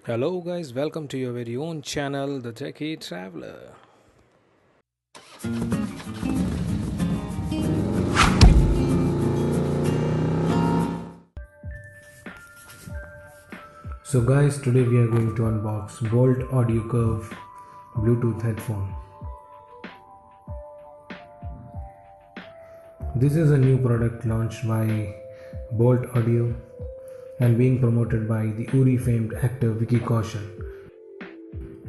Hello, guys, welcome to your very own channel, The Techie Traveler. So, guys, today we are going to unbox Boult Audio Curve Bluetooth headphone. This is a new product launched by Boult Audio and being promoted by the Uri famed actor Vicky Kaushal,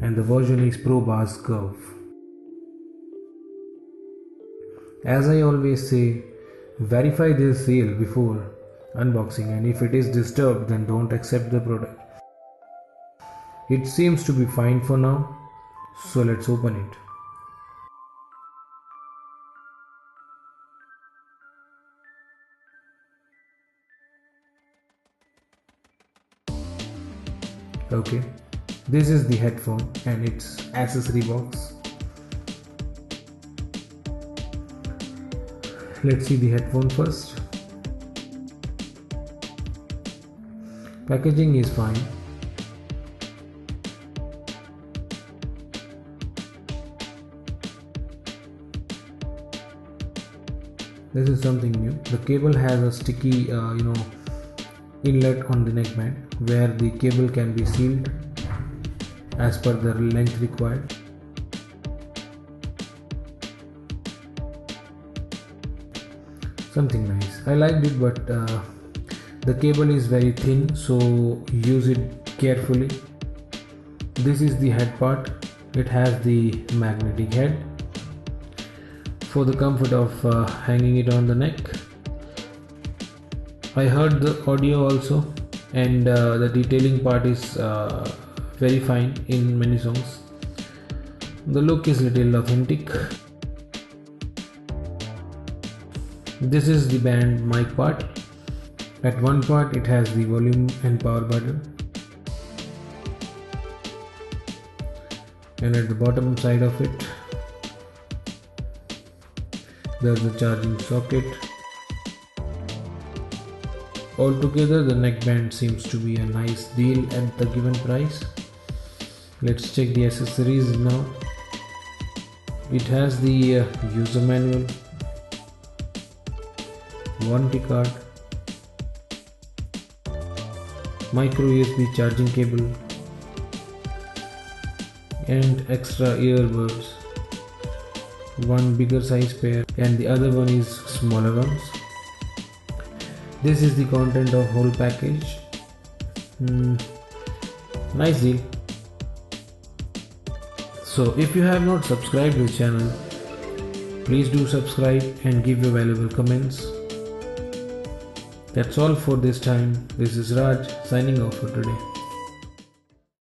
and the version is Probass Curve. As I always say, verify this sale before unboxing, and if it is disturbed, then don't accept the product. It seems to be fine for now, so let's open it. Okay, this is the headphone and its accessory box. Let's see the headphone first. Packaging is fine. This is something new. The cable has a sticky inlet on the neckband where the cable can be sealed as per the length required. Something nice. I liked it, but the cable is very thin, so use it carefully. This is the head part. It has the magnetic head for the comfort of hanging it on the neck. I heard the audio also, and the detailing part is very fine in many songs. The look is little authentic. This is the band mic part. At one part it has the volume and power button, and at the bottom side of it there's a charging socket. Altogether, the neckband seems to be a nice deal at the given price. Let's check the accessories now. It has the user manual, warranty card, micro USB charging cable, and extra earbuds. One bigger size pair and the other one is smaller ones. This is the content of whole package. Nice deal. So if you have not subscribed to the channel, please do subscribe and give your valuable comments. That's all for this time. This is Raj signing off for today.